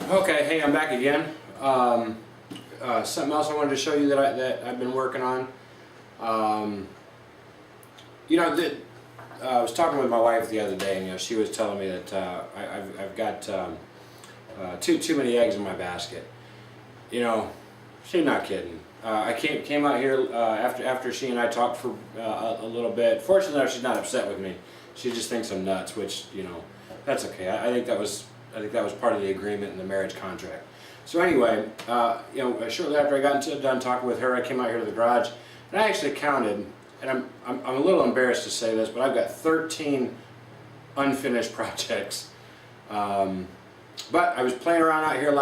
Okay, hey, I'm back again. Something else I wanted to show you that I've been working on. You know, I was talking with my wife the other day, and she was telling me that I've got too many eggs in my basket. She's not kidding. I came out here after she and I talked for a little bit. Fortunately, she's not upset with me. She just thinks I'm nuts, which that's okay. I think that was part of the agreement in the marriage contract. So anyway, shortly after I got done talking with her, I came out here to the garage, and I actually counted, and I'm a little embarrassed to say this, but I've got 13 unfinished projects. But I was playing around out here it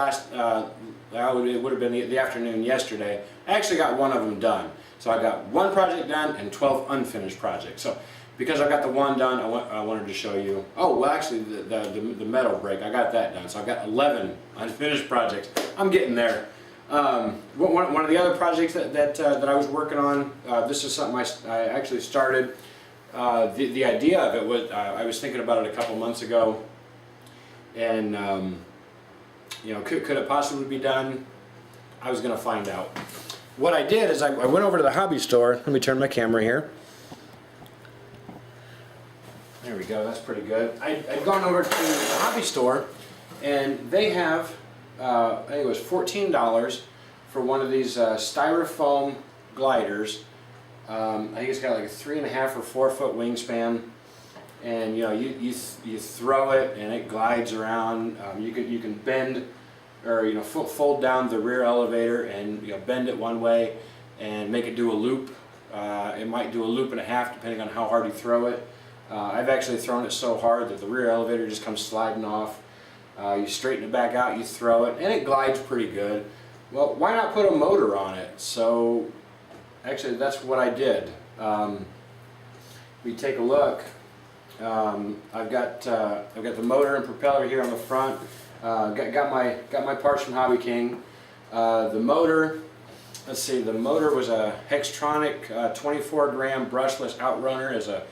would have been the afternoon yesterday. I actually got one of them done. So I got one project done and 12 unfinished projects. So because I got the one done, I wanted to show you. Oh, well, actually, the metal brake, I got that done. So I've got 11 unfinished projects. I'm getting there. One of the other projects that I was working on, this is something I actually started. The idea of it was, I was thinking about it a couple months ago, and could it possibly be done? I was going to find out. What I did is I went over to the hobby store. Let me turn my camera here. There we go, that's pretty good. I'd gone over to the hobby store, and they have, I think it was $14 for one of these Styrofoam gliders. I think it's got like a 3.5 or 4 foot wingspan, and you throw it and it glides around. You can bend or fold down the rear elevator and bend it one way and make it do a loop. It might do a loop and a half depending on how hard you throw it. I've actually thrown it so hard that the rear elevator just comes sliding off. You straighten it back out, you throw it, and it glides pretty good. Well, why not put a motor on it? So actually that's what I did. We take a look. I've got the motor and propeller here on the front. Got my parts from Hobby King. The motor, let's see, the motor was a Hextronic 24 gram brushless outrunner as a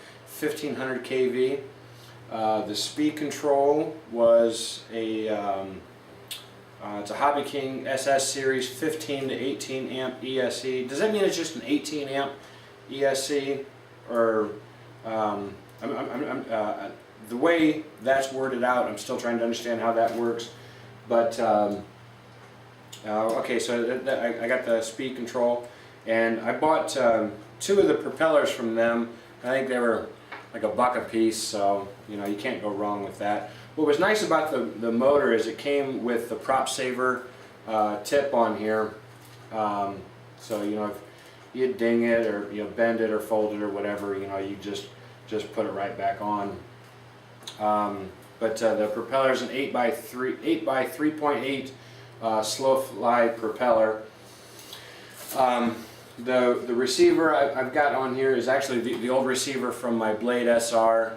1500 kV. The speed control was it's a Hobby King SS series 15 to 18 amp ESC. Does that mean it's just an 18 amp ESC, or the way that's worded out, I'm still trying to understand how that works. But okay, so I got the speed control, and I bought 2 of the propellers from them. I think they were like $1 a piece, so you can't go wrong with that. What was nice about the motor is it came with the prop saver tip on here, so if you ding it or bend it or fold it or whatever, you just put it right back on. But the propeller is an 8x3.8 slow fly propeller. The receiver I've got on here is actually the old receiver from my Blade SR.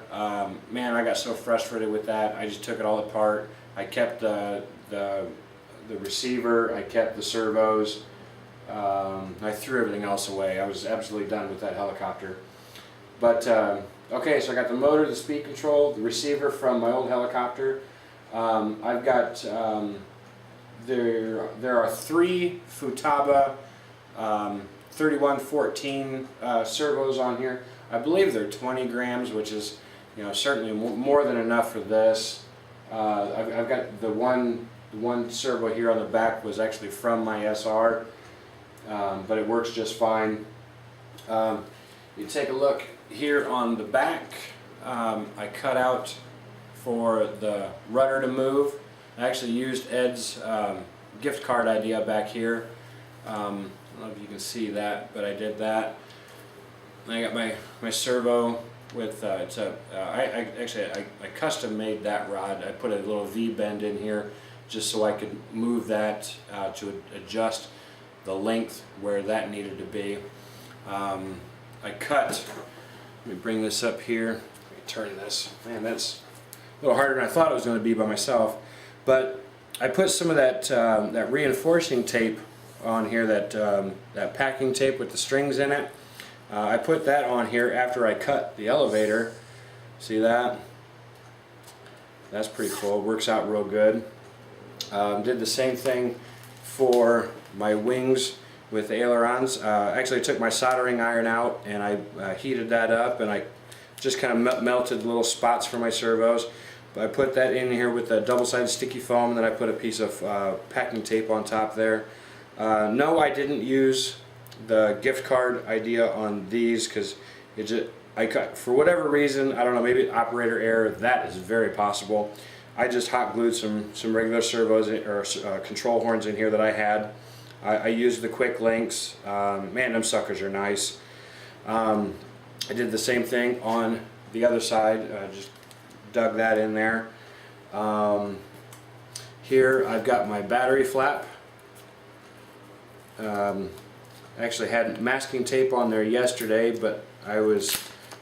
Man, I got so frustrated with that. I just took it all apart. I kept the receiver. I kept the servos. I threw everything else away. I was absolutely done with that helicopter. But okay, so I got the motor, the speed control, the receiver from my old helicopter. I've got there are 3 Futaba 3114 servos on here. I believe they're 20 grams, which is certainly more than enough for this. I've got the one servo here on the back was actually from my SR, but it works just fine. You take a look here on the back. I cut out for the rudder to move. I actually used Ed's gift card idea back here. I don't know if you can see that, but I did that. And I got my servo with I custom made that rod. I put a little V bend in here just so I could move that to adjust the length where that needed to be. I cut. Let me bring this up here. Let me turn this. Man, that's a little harder than I thought it was going to be by myself. But I put some of that that reinforcing tape on here, that packing tape with the strings in it. I put that on here after I cut the elevator. See that? That's pretty cool. Works out real good. Did the same thing for my wings with the ailerons. Actually, I took my soldering iron out and I heated that up, and I just kind of melted little spots for my servos. But I put that in here with a double-sided sticky foam, and then I put a piece of packing tape on top there. No, I didn't use the gift card idea on these because it just, for whatever reason, I don't know, maybe operator error, that is very possible. I just hot glued some regular servos or control horns in here that I had. I used the quick links. Man, them suckers are nice. I did the same thing on the other side. Just dug that in there. Here I've got my battery flap. Actually had masking tape on there yesterday, but I was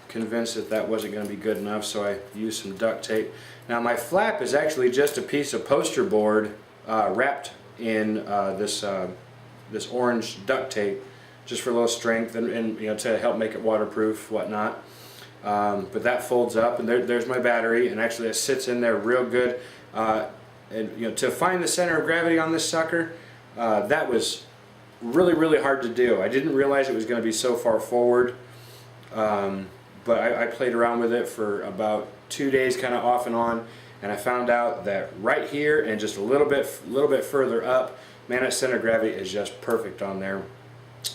convinced that that wasn't going to be good enough, so I used some duct tape. Now my flap is actually just a piece of poster board wrapped in this orange duct tape, just for a little strength and you know, to help make it waterproof, whatnot. But that folds up, and there's my battery, and actually it sits in there real good. And you know, to find the center of gravity on this sucker, that was really hard to do. I didn't realize it was going to be so far forward, but I played around with it for about 2 days, kind of off and on, and I found out that right here and just a little bit further up, man, that center of gravity is just perfect on there.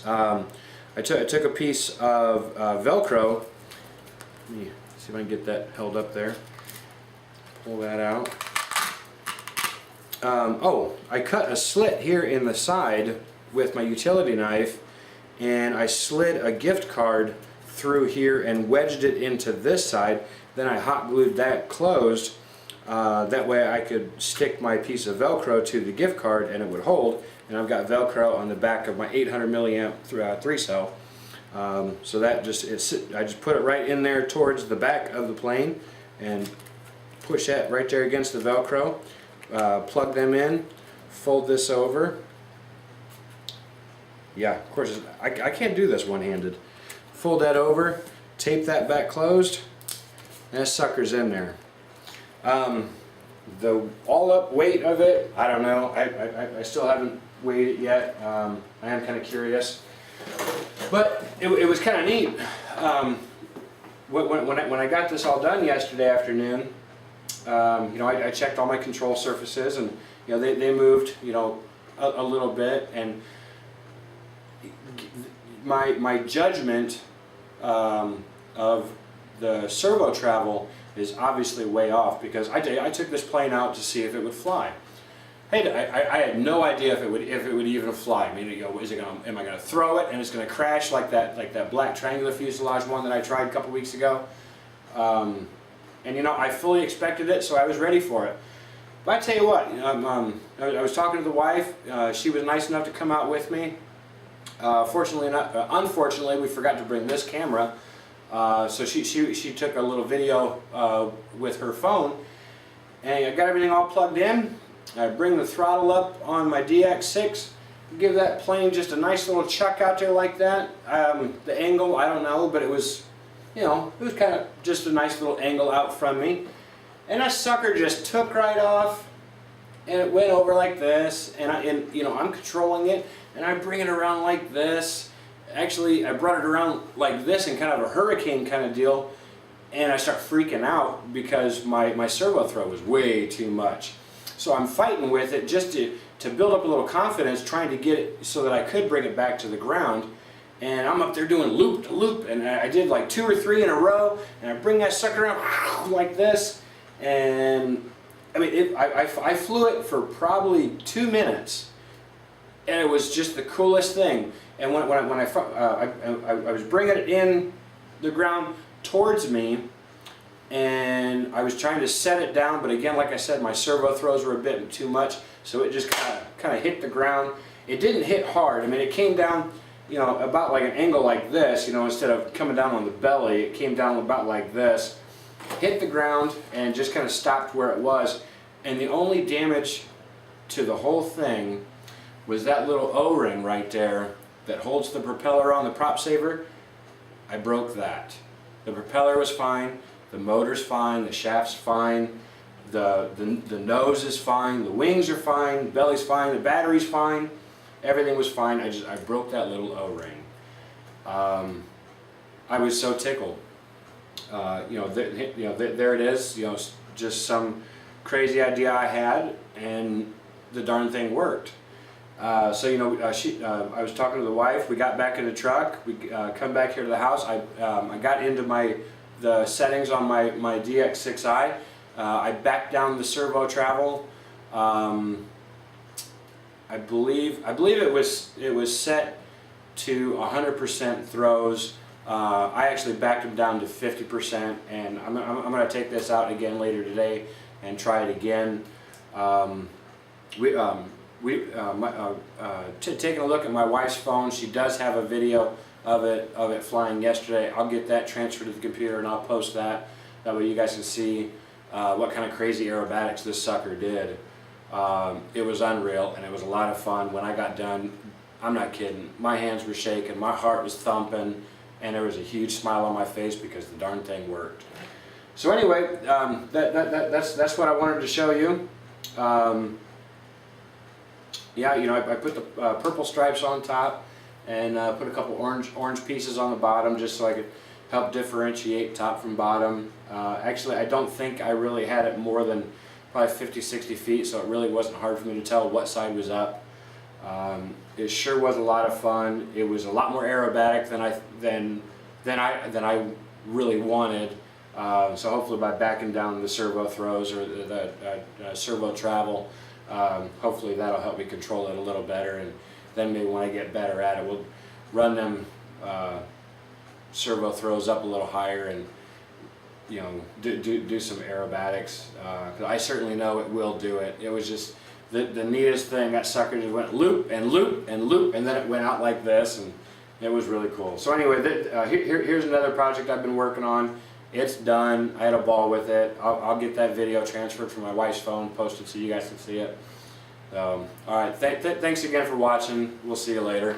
I took a piece of Velcro. Let me see if I can get that held up there. Pull that out. Oh, I cut a slit here in the side with my utility knife, and I slid a gift card through here and wedged it into this side. Then I hot glued that closed. That way I could stick my piece of Velcro to the gift card and it would hold. And I've got Velcro on the back of my 800 milliamp 3-cell. So that I just put it right in there towards the back of the plane and push that right there against the Velcro. Plug them in, fold this over. Yeah, of course, I can't do this one-handed. Fold that over, tape that back closed, and that sucker's in there. The all-up weight of it, I don't know. I still haven't weighed it yet. I am kind of curious. But it was kind of neat. When I got this all done yesterday afternoon, you know, I checked all my control surfaces, and you know, they moved, you know, a little bit, and my judgment of the servo travel is obviously way off, because I took this plane out to see if it would fly. Hey, I had no idea if it would even fly. I mean, you know, am I going to throw it and it's going to crash like that black triangular fuselage one that I tried a couple weeks ago? And you know, I fully expected it, so I was ready for it. But I tell you what, I was talking to the wife. She was nice enough to come out with me. Unfortunately, we forgot to bring this camera. So she took a little video with her phone, and I got everything all plugged in. I bring the throttle up on my DX6, give that plane just a nice little chuck out there like that. The angle, I don't know, but it was, you know, it was kind of just a nice little angle out from me. And that sucker just took right off, and it went over like this, and you know, I'm controlling it, and I bring it around like this. Actually, I brought it around like this in kind of a hurricane kind of deal, and I start freaking out because my servo throw was way too much. So I'm fighting with it just to build up a little confidence, trying to get it so that I could bring it back to the ground. And I'm up there doing loop to loop, and I did like 2 or 3 in a row, and I bring that sucker around like this, and I mean, I flew it for probably 2 minutes, and it was just the coolest thing. And when I was bringing it in the ground towards me, and I was trying to set it down, but again, like I said, my servo throws were a bit too much, so it just kind of hit the ground. It didn't hit hard. I mean, it came down, you know, about like an angle like this, you know, instead of coming down on the belly, it came down about like this, hit the ground, and just kind of stopped where it was. And the only damage to the whole thing was that little O-ring right there that holds the propeller on the prop saver. I broke that. The propeller was fine, the motor's fine, the shaft's fine, The nose is fine, the wings are fine, the belly's fine, the battery's fine, everything was fine. I broke that little O-ring. I was so tickled. There it is. Just some crazy idea I had, and the darn thing worked. I was talking to the wife. We got back in the truck. We come back here to the house. I got into the settings on my DX6i. I backed down the servo travel. I believe it was set to 100% throws. I actually backed them down to 50%, and I'm going to take this out again later today and try it again. Taking a look at my wife's phone, she does have a video of it flying yesterday. I'll get that transferred to the computer and I'll post that. That way you guys can see what kind of crazy aerobatics this sucker did. It was unreal, and it was a lot of fun. When I got done, I'm not kidding, my hands were shaking, my heart was thumping, and there was a huge smile on my face because the darn thing worked. So anyway, that's what I wanted to show you. I put the purple stripes on top, and put a couple orange pieces on the bottom just so I could help differentiate top from bottom. Actually, I don't think I really had it more than probably 50-60 feet, so it really wasn't hard for me to tell what side was up. It sure was a lot of fun. It was a lot more aerobatic than I really wanted. So hopefully by backing down the servo throws or the servo travel, hopefully that'll help me control it a little better, and then maybe when I get better at it, we'll run them servo throws up a little higher and do some aerobatics. 'Cause I certainly know it will do it. It was just the neatest thing. That sucker just went loop and loop and loop, and then it went out like this, and it was really cool. So anyway, here's another project I've been working on. It's done. I had a ball with it. I'll get that video transferred from my wife's phone, posted so you guys can see it. All right, thanks again for watching. We'll see you later.